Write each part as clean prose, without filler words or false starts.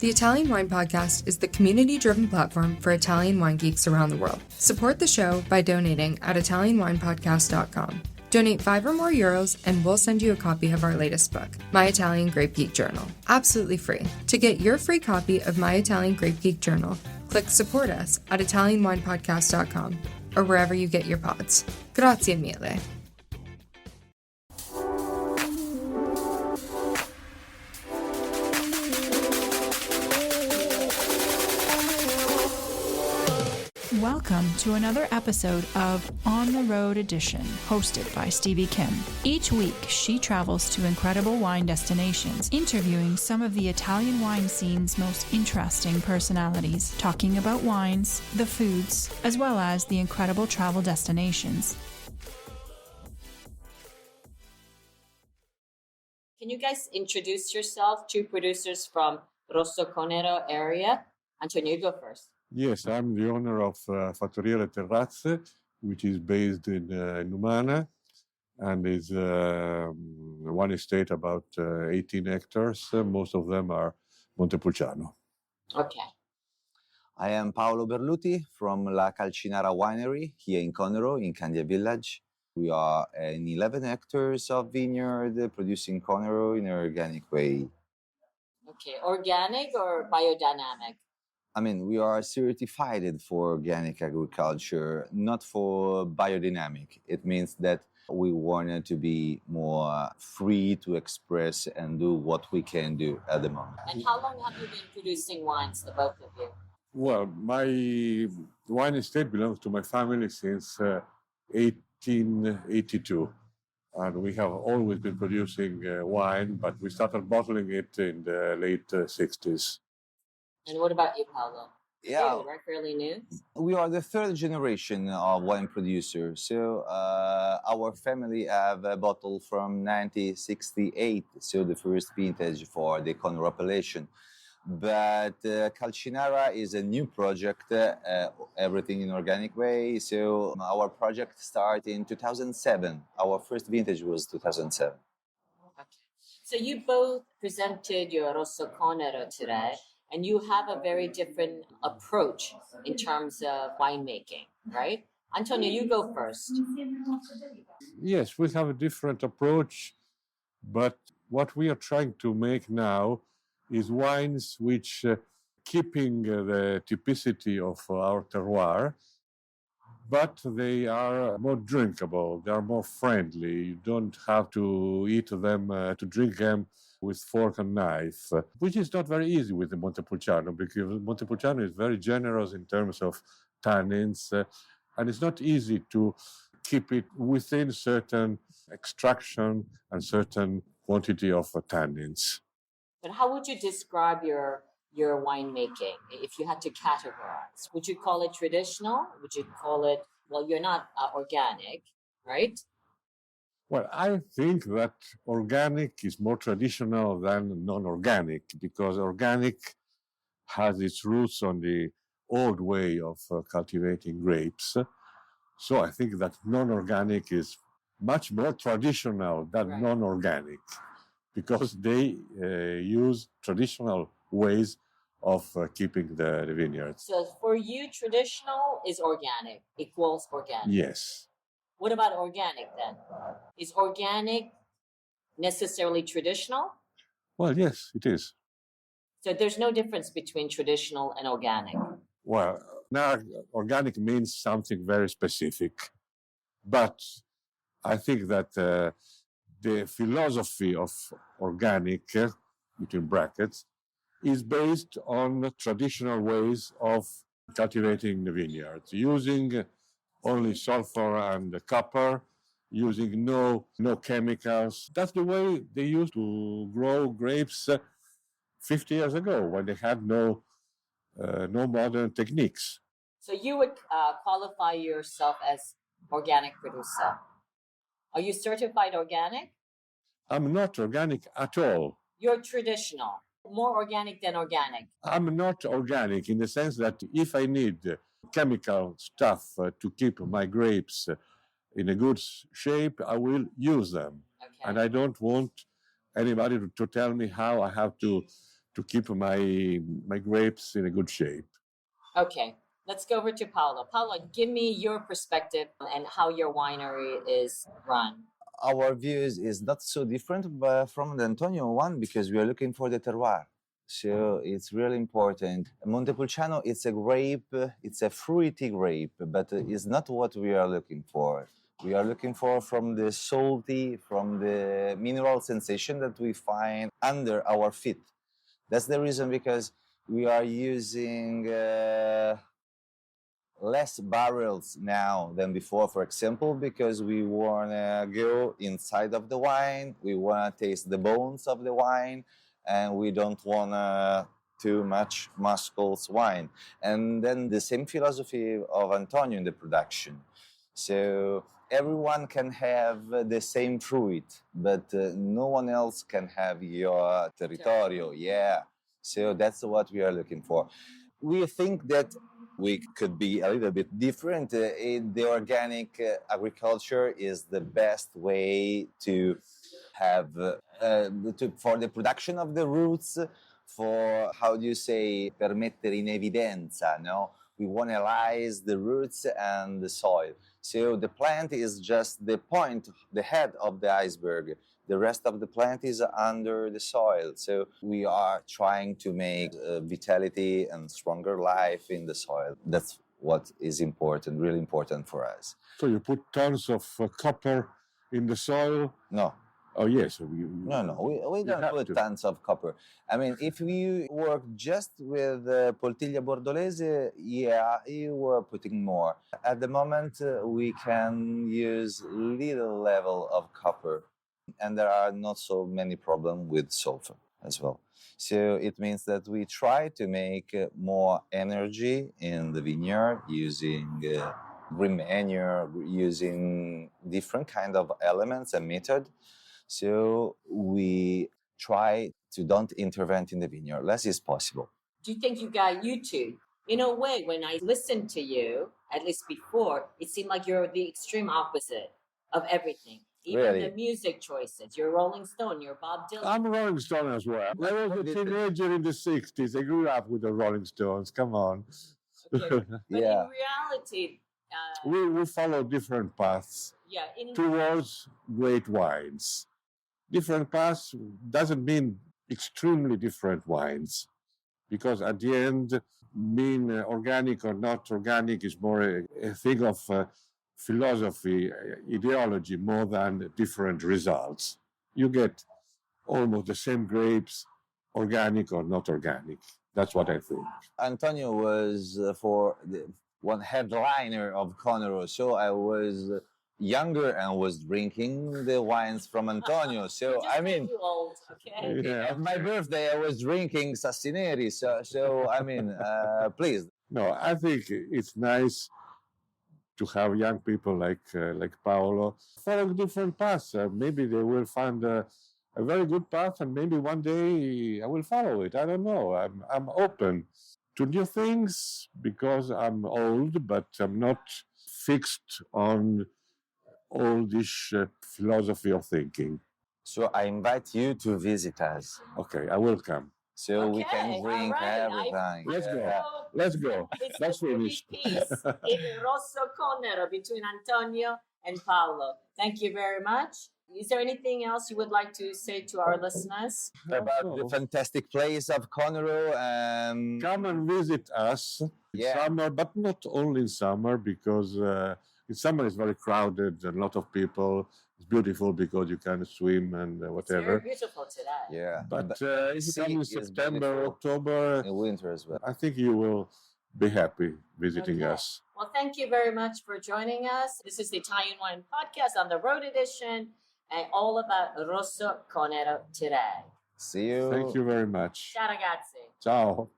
The Italian Wine Podcast is the community-driven platform for Italian wine geeks around the world. Support the show by donating at ItalianWinepodcast.com. Donate €5 or more and we'll send you a copy of our latest book, My Italian Grape Geek Journal, absolutely free. To get your free copy of My Italian Grape Geek Journal, click Support Us at ItalianWinepodcast.com or wherever you get your pods. Grazie mille. Welcome to another episode of On the Road Edition, hosted by Stevie Kim. Each week, she travels to incredible wine destinations, interviewing some of the Italian wine scene's most interesting personalities, talking about wines, the foods, as well as the incredible travel destinations. Can you guys introduce yourself, two producers from Rosso Conero area? Antonio, you go first. Yes, I'm the owner of Fattoria Le Terrazze, which is based in Numana, and is one estate about 18 hectares. Most of them are Montepulciano. Okay. I am Paolo Berluti from La Calcinara Winery here in Conero, in Candia Village. We are in 11 hectares of vineyard producing Conero in an organic way. Okay, organic or biodynamic? I mean, we are certified for organic agriculture, not for biodynamic. It means that we wanted to be more free to express and do what we can do at the moment. And how long have you been producing wines, the both of you? Well, my wine estate belongs to my family since 1882. And we have always been producing wine, but we started bottling it in the late 60s. And what about you, Paolo? Yeah. New, right? Fairly new? We are the third generation of wine producers. So our family have a bottle from 1968, so the first vintage for the Conero appellation. But Calcinara is a new project, everything in organic way. So our project started in 2007. Our first vintage was 2007. Okay. So you both presented your Rosso Conero today. And you have a very different approach in terms of winemaking, right? Antonio, you go first. Yes, we have a different approach, but what we are trying to make now is wines which keeping the typicity of our terroir, but they are more drinkable, they are more friendly. You don't have to eat them, to drink them with fork and knife, which is not very easy with the Montepulciano, because Montepulciano is very generous in terms of tannins, and it's not easy to keep it within certain extraction and certain quantity of tannins. But how would you describe your winemaking if you had to categorize? Would you call it traditional? Would you call it, well, you're not organic, right? Well, I think that organic is more traditional than non-organic, because organic has its roots on the old way of cultivating grapes. So I think that non-organic is much more traditional than Right. Non-organic, because they use traditional ways of keeping the vineyards. So for you, traditional is organic, equals organic. Yes. What about organic then? Is organic necessarily traditional? Well, yes, it is. So there's no difference between traditional and organic. Well, now organic means something very specific, but I think that the philosophy of organic, between brackets, is based on traditional ways of cultivating the vineyards, using only sulfur and copper, using no chemicals. That's the way they used to grow grapes 50 years ago, when they had no modern techniques. So you would qualify yourself as organic producer. Are you certified organic? I'm not organic at all. You're traditional, more organic than organic. I'm not organic in the sense that if I need chemical stuff to keep my grapes in a good shape, I will use them. Okay. And I don't want anybody to tell me how I have to to keep my grapes in a good shape. Okay, let's go over to Paolo. Paolo, give me your perspective and how your winery is run. Our views is not so different from the Antonio one because we are looking for the terroir. So it's really important. Montepulciano, it's a grape, it's a fruity grape, but it's not what we are looking for. We are looking for from the salty, from the mineral sensation that we find under our feet. That's the reason because we are using less barrels now than before, for example, because we want to go inside of the wine, we want to taste the bones of the wine, and we don't want too much muscles wine. And then the same philosophy of Antonio in the production. So everyone can have the same fruit, but no one else can have your territorio. Yeah. So that's what we are looking for. We think that we could be a little bit different. The organic agriculture is the best way to have for the production of the roots, for how do you say, per mettere in evidenza, no? We want to analyze the roots and the soil. So the plant is just the point, the head of the iceberg. The rest of the plant is under the soil. So we are trying to make vitality and stronger life in the soil. That's what is important, really important for us. So you put tons of copper in the soil? No. Oh, yes. No, we don't put tons of copper. I mean, if you work just with Poltiglia Bordolese, yeah, you were putting more. At the moment, we can use little level of copper, and there are not so many problems with sulfur as well. So it means that we try to make more energy in the vineyard using green manure, using different kind of elements and method. So we try to don't intervene in the vineyard, less is possible. Do you think you got YouTube? In a way, when I listened to you, at least before, it seemed like you're the extreme opposite of everything. Even Really? the music choices. You're Rolling Stone, you're Bob Dylan. I'm a Rolling Stone as well. I was a teenager in the 60s. I grew up with the Rolling Stones. Come on. Okay. But Yeah. in reality... we follow different paths towards great wines. Different paths doesn't mean extremely different wines, because at the end, being organic or not organic is more a thing of philosophy, ideology, more than different results. You get almost the same grapes, organic or not organic. That's what I think. Antonio was for one headliner of Conero, so I was younger and was drinking the wines from Antonio. So I mean, too old, okay? Yeah. at my birthday, I was drinking Sassi Neri. So I mean, please. No, I think it's nice to have young people like Paolo follow different paths. Maybe they will find a very good path, and maybe one day I will follow it. I don't know. I'm open to new things because I'm old, but I'm not fixed on all this philosophy of thinking. So I invite you to visit us. Okay, I will come. So we can drink everything. Let's go. Yeah. Let's go. It's That's the finished. piece in Rosso Conero between Antonio and Paolo. Thank you very much. Is there anything else you would like to say to our listeners? About the fantastic place of Conero and Come and visit us in summer, but not only in summer, because in summer it's very crowded and a lot of people. It's beautiful because you can swim and whatever. It's very beautiful today. yeah. But if you come in September, October, in winter as well. I think you will be happy visiting us. Well, thank you very much for joining us. This is the Italian Wine Podcast on the Road Edition, and all about Rosso Conero today. See you. Thank you very much. Ciao ragazzi. Ciao.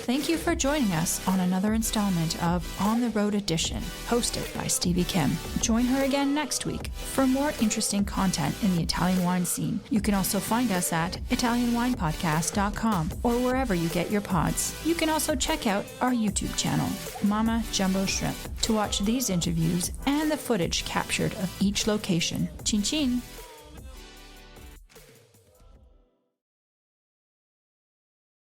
Thank you for joining us on another installment of On the Road Edition, hosted by Stevie Kim. Join her again next week for more interesting content in the Italian wine scene. You can also find us at ItalianWinePodcast.com or wherever you get your pods. You can also check out our YouTube channel, Mama Jumbo Shrimp, to watch these interviews and the footage captured of each location. Chin chin!